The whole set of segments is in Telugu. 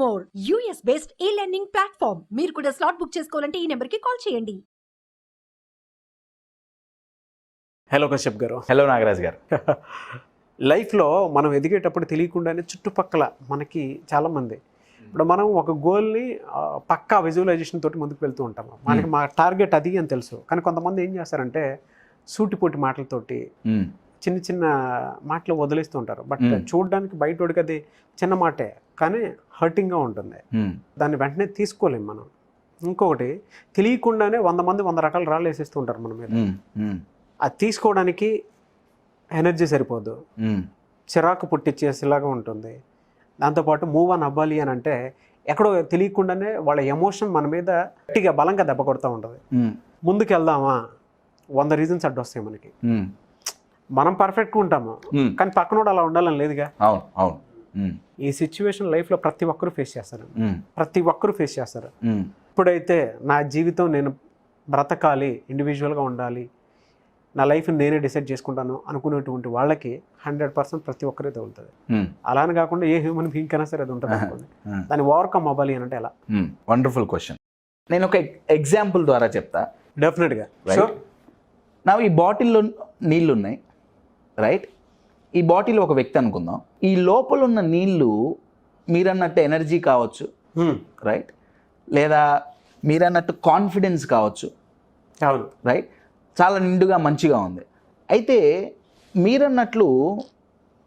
More US based e-learning platform. మీరు కూడా స్లాట్ బుక్ చేసుకోవాలంటే ఈ నెంబర్కి కాల్ చేయండి. హలో కశ్యప్ గారు. హలో నాగరాజ్ గారు. లైఫ్లో మనం ఎదిగేటప్పుడు తెలియకుండానే చుట్టుపక్కల మనకి చాలామంది ఇప్పుడు మనం ఒక గోల్ని పక్కా విజువలైజేషన్ తోటి ముందుకు వెళ్తూ ఉంటాము. మనకి మా టార్గెట్ అది అని తెలుసు. కానీ కొంతమంది ఏం చేస్తారంటే సూటిపోటి మాటలతోటి చిన్న చిన్న మాటలు వదిలేస్తూ ఉంటారు. బట్ చూడడానికి బయటోడికి అది చిన్న మాటే కానీ హర్టింగ్గా ఉంటుంది. దాన్ని వెంటనే తీసుకోలేము మనం. ఇంకొకటి తెలియకుండానే 100 మంది 100 రకాల రాళ్ళు వేసేస్తూ ఉంటారు మన మీద. అది తీసుకోవడానికి ఎనర్జీ సరిపోదు, చిరాకు పుట్టించేసేలాగా ఉంటుంది. దాంతోపాటు మూవ్ ఆన్ అవ్వాలి అని అంటే ఎక్కడో తెలియకుండానే వాళ్ళ ఎమోషన్ మన మీద గట్టిగా బలంగా దెబ్బ కొడుతూ ఉంటుంది. ముందుకు వెళ్దామా 100 రీజన్స్ అడ్డు వస్తాయి మనకి. మనం పర్ఫెక్ట్గా ఉంటాము కానీ పక్కనోడు అలా ఉండాలని లేదుగా. ఈ సిచ్యువేషన్ లైఫ్లో ప్రతి ఒక్కరూ ఫేస్ చేస్తారు. ఇప్పుడైతే నా జీవితం నేను బ్రతకాలి, ఇండివిజువల్గా ఉండాలి, నా లైఫ్ని నేనే డిసైడ్ చేసుకుంటాను అనుకునేటువంటి వాళ్ళకి 100% ప్రతి ఒక్కరే తగులుతుంది. అలానే కాకుండా ఏ హ్యూమన్ బీయింగ్ అయినా సరే అది ఉంటుంది అనుకోండి. దాన్ని ఓవర్కమ్ అవ్వాలి అని అంటే ఎలా? Wonderful question. నేను ఒక ఎగ్జాంపుల్ ద్వారా చెప్తా. డెఫినెట్గా. నా ఈ బాటిల్లో నీళ్ళు ఉన్నాయి, రైట్? ఈ బాటిల్ ఒక వ్యక్తి అనుకుందాం. ఈ లోపల ఉన్న నీళ్ళు మీరన్నట్టు ఎనర్జీ కావచ్చు, రైట్? లేదా మీరన్నట్టు కాన్ఫిడెన్స్ కావచ్చు, అవును, రైట్? చాలా నిండుగా మంచిగా ఉంది. అయితే మీరన్నట్లు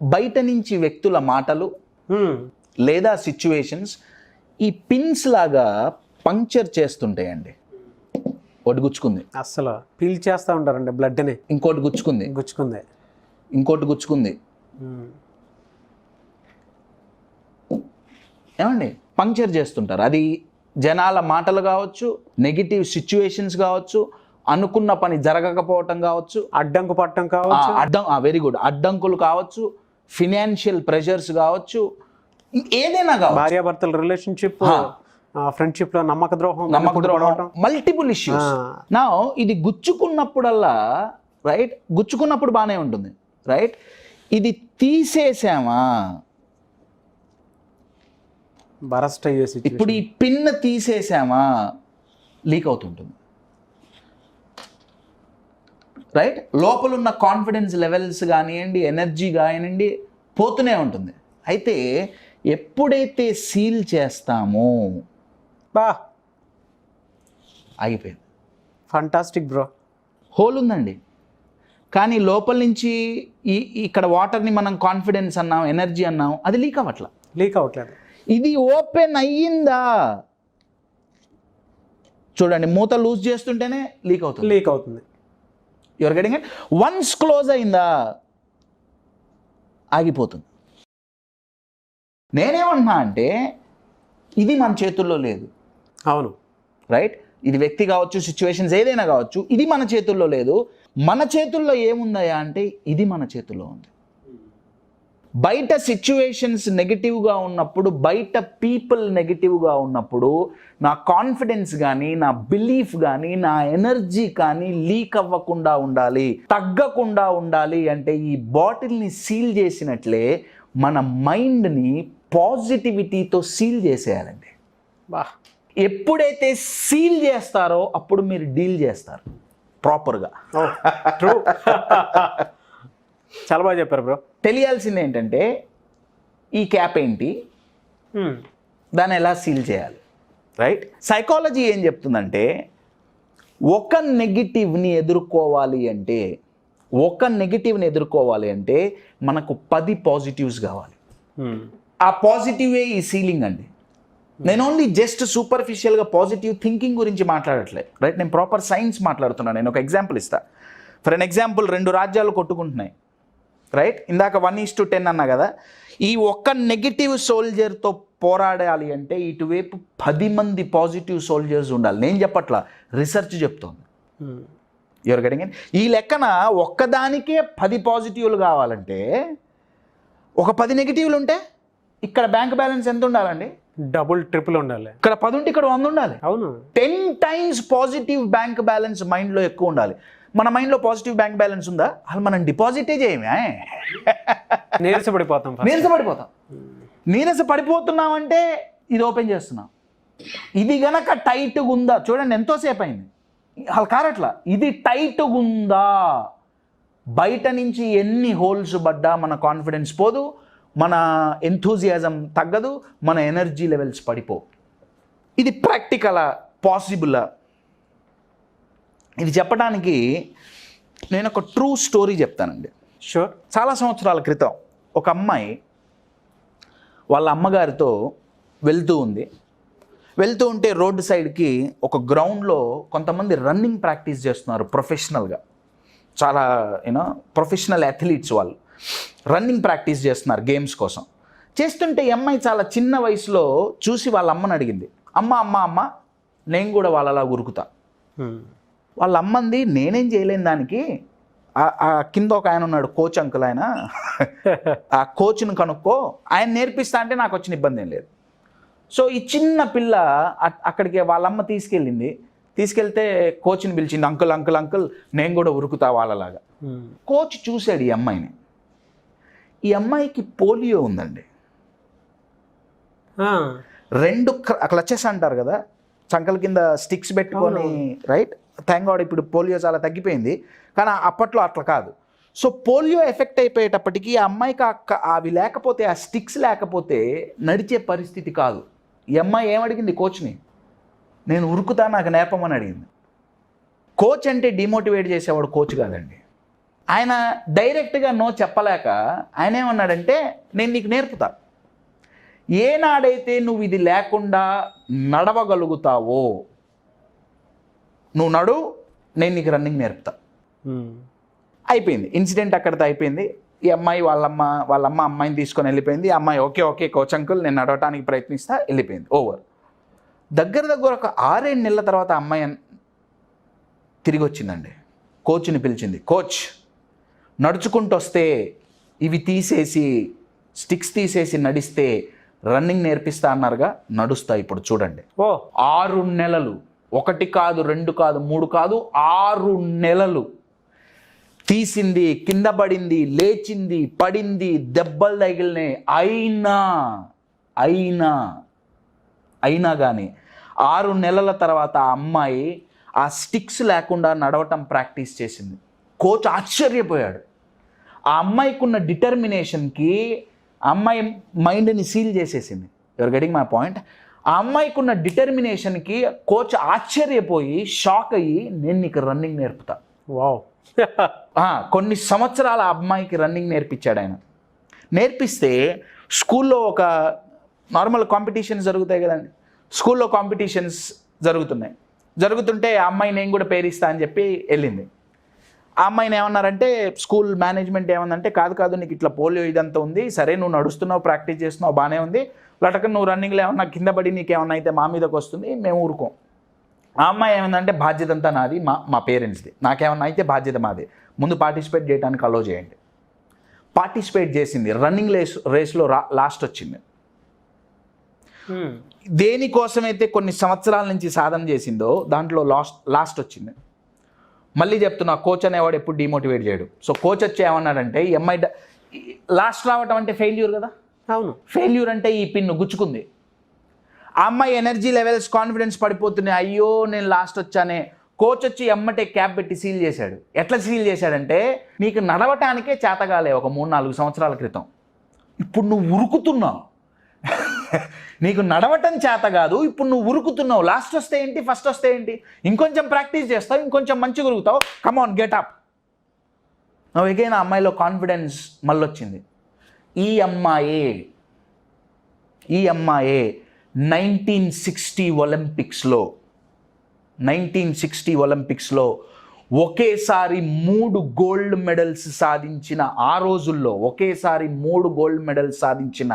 బయట నుంచి వ్యక్తుల మాటలు లేదా సిచ్యువేషన్స్ ఈ పిన్స్ లాగా పంక్చర్ చేస్తుంటాయండి. ఒకటి గుచ్చుకుంది, అస్సలు ఫీల్ చేస్తూ ఉంటారండి బ్లడ్ని. ఇంకోటి గుచ్చుకుంది, ఇంకోటి గుచ్చుకుంది. ఏమండి పంక్చర్ చేస్తుంటారు. అది జనాల మాటలు కావచ్చు, నెగిటివ్ సిచ్యువేషన్స్ కావచ్చు, అనుకున్న పని జరగకపోవటం కావచ్చు, అడ్డంకు పట్టడం కావచ్చు, వెరీ గుడ్, అడ్డంకులు కావచ్చు, ఫినాన్షియల్ ప్రెషర్స్ కావచ్చు, ఏదైనా కావచ్చు, భార్యాభర్తల రిలేషన్షిప్, ఫ్రెండ్షిప్ లో నమ్మక ద్రోహం, మల్టిపుల్ ఇష్యూస్. నా ఇది గుచ్చుకున్నప్పుడల్లా, రైట్, గుచ్చుకున్నప్పుడు బాగానే ఉంటుంది, రైట్? ఇది తీసేసామా, బరస్ట్ అయ్యేసి ఇప్పుడు ఈ పిన్ తీసేసామా లీక్ అవుతుంటుంది, రైట్? లోపల ఉన్న కాన్ఫిడెన్స్ లెవెల్స్ కానివ్వండి, ఎనర్జీ కానివ్వండి పోతూనే ఉంటుంది. అయితే ఎప్పుడైతే సీల్ చేస్తామో ఆగిపోయింది. Fantastic bro. హోల్ ఉందండి, కానీ లోపల నుంచి ఇక్కడ వాటర్ని మనం కాన్ఫిడెన్స్ అన్నాం, ఎనర్జీ అన్నాం, అది లీక్ అవ్వట్లేదు. ఇది ఓపెన్ అయ్యిందా చూడండి, మూత లూజ్ చేస్తుంటేనే లీక్ అవుతుంది. Your getting it? Once close అయిందా ఆగిపోతుంది. నేనేమన్నా అంటే ఇది మన చేతుల్లో లేదు. అవును, రైట్? ఇది వ్యక్తి కావచ్చు, సిచ్యువేషన్స్ ఏదైనా కావచ్చు, ఇది మన చేతుల్లో లేదు. మన చేతుల్లో ఏముందయా అంటే ఇది మన చేతుల్లో ఉంది. బయట సిచ్యువేషన్స్ నెగిటివ్గా ఉన్నప్పుడు, బయట పీపుల్ నెగిటివ్గా ఉన్నప్పుడు నా కాన్ఫిడెన్స్ కానీ, నా బిలీఫ్ కానీ, నా ఎనర్జీ కానీ లీక్ అవ్వకుండా ఉండాలి, తగ్గకుండా ఉండాలి అంటే ఈ బాటిల్ని సీల్ చేసినట్లే మన మైండ్ని పాజిటివిటీతో సీల్ చేసేయాలండి. ఎప్పుడైతే సీల్ చేస్తారో అప్పుడు మీరు డీల్ చేస్తారు ప్రాపర్గా. చాలా బాగా చెప్పారు బ్రో. తెలియాల్సింది ఏంటంటే ఈ క్యాప్ ఏంటి, దాన్ని ఎలా సీల్ చేయాలి, రైట్? సైకాలజీ ఏం చెప్తుందంటే ఒక నెగిటివ్ని ఎదుర్కోవాలి అంటే మనకు 10 పాజిటివ్స్ కావాలి. ఆ పాజిటివే ఈ సీలింగ్ అండి. నేను ఓన్లీ జస్ట్ సూపర్ఫిషియల్గా పాజిటివ్ థింకింగ్ గురించి మాట్లాడట్లేదు, రైట్? నేను ప్రాపర్ సైన్స్ మాట్లాడుతున్నాను. నేను ఒక ఎగ్జాంపుల్ ఇస్తా. ఫర్ ఎన్ ఎగ్జాంపుల్, 2 రాజ్యాలు కొట్టుకుంటున్నాయి, రైట్? ఇందాక 1:10 అన్నా కదా. ఈ ఒక్క నెగిటివ్ సోల్జర్తో పోరాడాలి అంటే ఇటువైపు 10 మంది పాజిటివ్ సోల్జర్స్ ఉండాలి. నేను చెప్పట్లా, రీసెర్చ్ చెప్తోంది. Your getting it? ఈ లెక్కన ఒక్కదానికే 10 పాజిటివ్లు కావాలంటే ఒక 10 నెగిటివ్లు ఉంటే ఇక్కడ బ్యాంక్ బ్యాలెన్స్ ఎంత ఉండాలండి? డబుల్ ట్రిపుల్ ఉండాలి. ఇక్కడ 10 ఉంటే ఇక్కడ 100 ఉండాలి. అవును, 10 times పాజిటివ్ బ్యాంక్ బ్యాలెన్స్ మైండ్లో ఎక్కువ ఉండాలి. మన మైండ్లో పాజిటివ్ బ్యాంక్ బ్యాలెన్స్ ఉందా? అసలు మనం డిపాజిటే చేయమే. నీరసపడిపోతున్నామంటే ఇది ఓపెన్ చేస్తున్నా. ఇది గనక టైట్గా ఉందా, చూడండి ఎంతోసేపు అయింది, అలా కారట్లా. ఇది టైట్గా ఉందా, బయట నుంచి ఎన్ని హోల్స్ పడ్డా మన కాన్ఫిడెన్స్ పోదు, మన ఎంథూజియాజం తగ్గదు, మన ఎనర్జీ లెవెల్స్ పడిపోవు. ఇది ప్రాక్టికలా, పాసిబులా? ఇది చెప్పడానికి నేను ఒక ట్రూ స్టోరీ చెప్తానండి. షూర్. చాలా సంవత్సరాల క్రితం ఒక అమ్మాయి వాళ్ళ అమ్మగారితో వెళ్తూ ఉంటే రోడ్డు సైడ్కి ఒక గ్రౌండ్లో కొంతమంది రన్నింగ్ ప్రాక్టీస్ చేస్తున్నారు ప్రొఫెషనల్గా. చాలా ప్రొఫెషనల్ అథ్లీట్స్ వాళ్ళు రన్నింగ్ ప్రాక్టీస్ చేస్తున్నారు గేమ్స్ కోసం. చేస్తుంటే ఈ అమ్మాయి చాలా చిన్న వయసులో చూసి వాళ్ళ అమ్మని అడిగింది, అమ్మ నేను కూడా వాళ్ళలా ఉరుకుతా. వాళ్ళ అమ్మంది, నేనేం చేయలేని దానికి, ఆ కింద ఒక ఆయన ఉన్నాడు, కోచ్ అంకుల్, ఆయన ఆ కోచ్ను కనుక్కో, ఆయన నేర్పిస్తా అంటే నాకు వచ్చిన ఇబ్బంది ఏం లేదు. సో ఈ చిన్న పిల్ల అక్కడికి వాళ్ళమ్మ తీసుకెళ్తే కోచ్ని పిలిచింది, అంకుల్ నేను కూడా ఉరుకుతా వాళ్ళలాగా. కోచ్ చూశాడు ఈ అమ్మాయిని. ఈ అమ్మాయికి పోలియో ఉందండి. 2 క్లచెస్ అంటారు కదా, చంకల కింద స్టిక్స్ పెట్టుకొని, రైట్? థ్యాంక్ గాడ్ ఇప్పుడు పోలియో చాలా తగ్గిపోయింది, కానీ అప్పట్లో అట్లా కాదు. సో పోలియో ఎఫెక్ట్ అయిపోయేటప్పటికీ ఆ అమ్మాయికి అవి లేకపోతే, ఆ స్టిక్స్ లేకపోతే నడిచే పరిస్థితి కాదు. ఈ అమ్మాయి ఏమడిగింది కోచ్ని, నేను ఉరుకుతా, నాకు నేర్పమని అడిగింది. కోచ్ అంటే డిమోటివేట్ చేసేవాడు కోచ్ కాదండి. ఆయన డైరెక్ట్గా నో చెప్పలేక ఆయన ఏమన్నాడంటే, నేను నీకు నేర్పుతా, ఏనాడైతే నువ్వు ఇది లేకుండా నడవగలుగుతావో నువ్వు నడు, నేను నీకు రన్నింగ్ నేర్పుతా. అయిపోయింది ఇన్సిడెంట్, అక్కడితో అయిపోయింది. ఈ అమ్మాయి వాళ్ళమ్మ అమ్మాయిని తీసుకొని వెళ్ళిపోయింది. ఈ అమ్మాయి ఓకే కోచ్ అంకుల్, నేను నడవటానికి ప్రయత్నిస్తా, వెళ్ళిపోయింది, ఓవర్. దగ్గర ఒక 6-7 నెలల తర్వాత అమ్మాయి తిరిగి వచ్చిందండి. కోచ్ని పిలిచింది, కోచ్ నడుచుకుంటూ వస్తే ఇవి తీసేసి, స్టిక్స్ తీసేసి నడిస్తే రన్నింగ్ నేర్పిస్తా అన్నారుగా, నడుస్తా ఇప్పుడు చూడండి. 6 నెలలు, 1 కాదు 2 కాదు 3 కాదు 6 నెలలు తీసింది, కింద పడింది, లేచింది, పడింది, దెబ్బలు తగిలినాయి. అయినా కానీ 6 నెలల తర్వాత ఆ అమ్మాయి ఆ స్టిక్స్ లేకుండా నడవటం ప్రాక్టీస్ చేసింది. కోచ్ ఆశ్చర్యపోయాడు. ఆ అమ్మాయికి ఉన్న డిటర్మినేషన్కి అమ్మాయి మైండ్ని సీల్ చేసేసింది. Your getting my point? ఆ అమ్మాయికి ఉన్న డిటర్మినేషన్కి కోచ్ ఆశ్చర్యపోయి, షాక్ అయ్యి, నేను నీకు రన్నింగ్ నేర్పుతా. వావ్. కొన్ని సంవత్సరాల అమ్మాయికి రన్నింగ్ నేర్పించాడు ఆయన. నేర్పిస్తే స్కూల్లో ఒక నార్మల్ కాంపిటీషన్స్ జరుగుతాయి కదండి, స్కూల్లో కాంపిటీషన్స్ జరుగుతుంటే ఆ అమ్మాయి నేను కూడా పేరిస్తా అని చెప్పి వెళ్ళింది. ఆ అమ్మాయిని ఏమన్నారంటే, స్కూల్ మేనేజ్మెంట్ ఏమందంటే, కాదు నీకు ఇట్లా పోలియో ఇదంతా ఉంది, సరే నువ్వు నడుస్తున్నావు, ప్రాక్టీస్ చేస్తున్నావు, బాగానే ఉంది, లటకన్ నువ్వు రన్నింగ్లో ఏమన్నా కింద పడి నీకేమన్నా అయితే మా మీదకి వస్తుంది, మేము ఊరుకోం. ఆ అమ్మాయి ఏమందంటే, బాధ్యత అంతా నాది, మా పేరెంట్స్ది, నాకేమన్నా అయితే బాధ్యత మాది, ముందు పార్టిసిపేట్ చేయడానికి అలో చేయండి. పార్టిసిపేట్ చేసింది, రన్నింగ్ రేస్లో లాస్ట్ వచ్చింది. దేనికోసమైతే కొన్ని సంవత్సరాల నుంచి సాధన చేసిందో దాంట్లో లాస్ట్ వచ్చింది. మళ్ళీ చెప్తున్నా, కోచ్ అనేవాడు ఎప్పుడు డిమోటివేట్ చేయడు. సో కోచ్ వచ్చి ఏమన్నాడంటే, ఈ అమ్మాయి లాస్ట్ రావటం అంటే ఫెయిల్యూర్ కదా. అవును, ఫెయిల్యూర్ అంటే ఈ పిన్ను గుచ్చుకుంది. ఆ అమ్మాయి ఎనర్జీ లెవెల్స్, కాన్ఫిడెన్స్ పడిపోతున్నాయి. అయ్యో నేను లాస్ట్ వచ్చానే. కోచ్ వచ్చి ఎమ్మటే క్యాప్ పెట్టి సీల్ చేశాడు. ఎట్లా సీల్ చేశాడంటే, నీకు నడవటానికే చేతగాలే ఒక 3-4 సంవత్సరాల క్రితం, ఇప్పుడు నువ్వు ఉరుకుతున్నావు. నీకు నడవటం చేత కాదు, ఇప్పుడు నువ్వు ఉరుకుతున్నావు. లాస్ట్ వస్తే ఏంటి, ఫస్ట్ వస్తే ఏంటి, ఇంకొంచెం ప్రాక్టీస్ చేస్తావు, ఇంకొంచెం మంచిగా ఉరుకుతావు, కమాన్ గెట్ అప్. నువ్వు ఎగైన్ ఆ అమ్మాయిలో కాన్ఫిడెన్స్ మళ్ళీ వచ్చింది. ఈ అమ్మాయే 1960 ఒలింపిక్స్లో ఒకేసారి 3 గోల్డ్ మెడల్స్ సాధించిన, ఆ రోజుల్లో ఒకేసారి 3 గోల్డ్ మెడల్స్ సాధించిన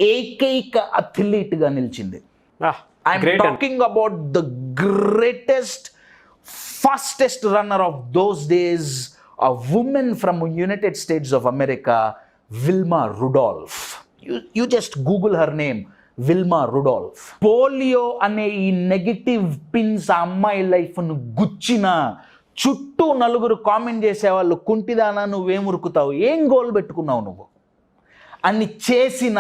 ఏకైక అథ్లీట్గా నిలిచింది. I'm talking about the greatest, fastest runner of those days, a woman from United States of America, Wilma Rudolph. You just Google her name, Wilma Rudolph. Polio అనే ఈ నెగటివ్ పిన్స్ ఆ అమ్మాయి లైఫ్ను గుచ్చిన, చుట్టూ నలుగురు కామెంట్ చేసేవాళ్ళు, కుంటిదానా నువ్వేం ఉరుకుతావు, ఏం గోల్ పెట్టుకున్నావు నువ్వు, అన్ని చేసిన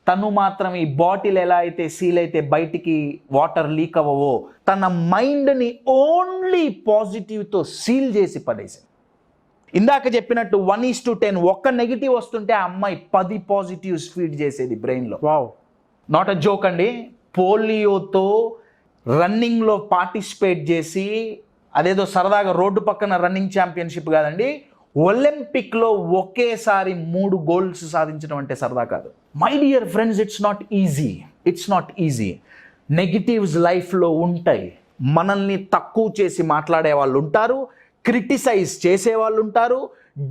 తను మాత్రం ఈ బాటిల్ ఎలా అయితే సీల్ అయితే బయటికి వాటర్ లీక్ అవ్వవో తన మైండ్ని ఓన్లీ పాజిటివ్తో సీల్ చేసి పడేసింది. ఇందాక చెప్పినట్టు 1:10 ఒక్క నెగిటివ్ వస్తుంటే ఆ అమ్మాయి 10 పాజిటివ్స్ ఫీడ్ చేసేది బ్రెయిన్లో. వావ్, నాట్ అ జోక్ అండి. పోలియోతో రన్నింగ్లో పార్టిసిపేట్ చేసి అదేదో సరదాగా రోడ్డు పక్కన రన్నింగ్ ఛాంపియన్షిప్ కాదండి, ఒలింపిక్లో ఒకేసారి 3 గోల్డ్స్ సాధించడం అంటే సరదా కాదు. My dear friends, it's not easy. Negatives లైఫ్లో ఉంటాయి. మనల్ని తక్కువ చేసి మాట్లాడే వాళ్ళు ఉంటారు, క్రిటిసైజ్ చేసేవాళ్ళు ఉంటారు,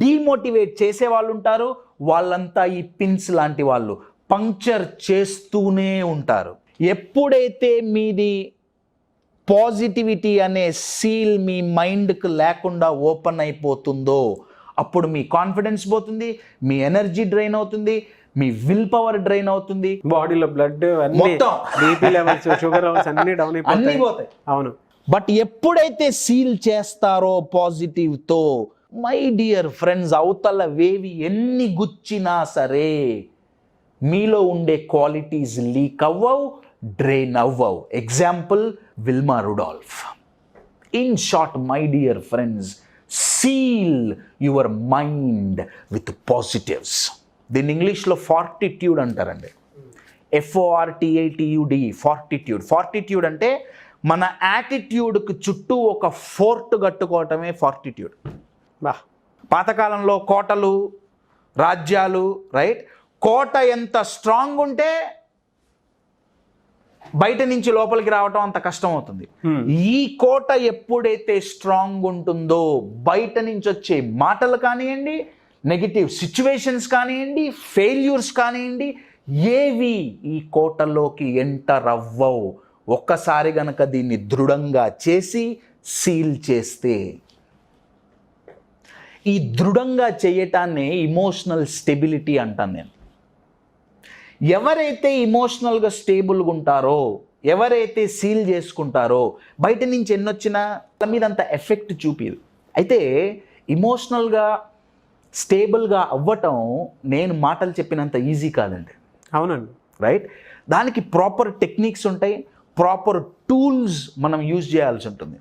డీమోటివేట్ చేసేవాళ్ళు ఉంటారు. వాళ్ళంతా ఈ పిన్స్ లాంటి వాళ్ళు, పంక్చర్ చేస్తూనే ఉంటారు. ఎప్పుడైతే మీది పాజిటివిటీ అనే సీల్ మీ మైండ్కి లేకుండా ఓపెన్ అయిపోతుందో అప్పుడు మీ కాన్ఫిడెన్స్ పోతుంది, మీ ఎనర్జీ డ్రైన్ అవుతుంది, మీ విల్ పవర్ డ్రైన్ అవుతుంది, బాడీలో బ్లడ్ మొత్తం బీపీ లెవెల్స్, షుగర్ లెవెల్స్ అన్ని డౌన్ అన్నీ అయిపోతాయి. పోతాయి. అవును. బట్ ఎప్పుడైతే సీల్ చేస్తారో పాజిటివ్తో, మై డియర్ ఫ్రెండ్స్, అవతల వేవి ఎన్ని గుచ్చినా సరే మీలో ఉండే క్వాలిటీస్ లీక్ అవ్వవు, డ్రైన్ అవ్వవు. Example Wilma Rudolf. In short, my dear friends, seal your mind with positives. దీన్ని ఇంగ్లీష్లో ఫార్టిట్యూడ్ అంటారండి. FORTITUD, fortitude. ఫార్టిట్యూడ్ అంటే మన యాటిట్యూడ్కి చుట్టూ ఒక ఫోర్ట్ కట్టుకోవటమే ఫార్టిట్యూడ్. బా, పాతకాలంలో కోటలు, రాజ్యాలు, రైట్, కోట ఎంత స్ట్రాంగ్ ఉంటే బయట నుంచి లోపలికి రావటం అంత కష్టం అవుతుంది. ఈ కోట ఎప్పుడైతే స్ట్రాంగ్ ఉంటుందో బయట నుంచి వచ్చే మాటలు కానివ్వండి, నెగిటివ్ సిచ్యువేషన్స్ కానివ్వండి, ఫెయిల్యూర్స్ కానివ్వండి, ఏవి ఈ కోటలోకి ఎంటర్ అవ్వవు. ఒక్కసారి గనక దీన్ని దృఢంగా చేసి సీల్ చేస్తే, ఈ దృఢంగా చేయటాన్ని ఇమోషనల్ స్టెబిలిటీ అంటాను నేను. ఎవరైతే ఇమోషనల్గా స్టేబుల్గా ఉంటారో, ఎవరైతే సీల్ చేసుకుంటారో, బయట నుంచి ఎన్నొచ్చినా వాళ్ళ మీద అంత ఎఫెక్ట్ చూపిదు. అయితే ఇమోషనల్గా స్టేబుల్గా అవ్వటం నేను మాటలు చెప్పినంత ఈజీ కాదండి. అవునండి. రైట్, దానికి ప్రాపర్ టెక్నిక్స్ ఉంటాయి, ప్రాపర్ టూల్స్ మనం యూజ్ చేయాల్సి ఉంటుంది.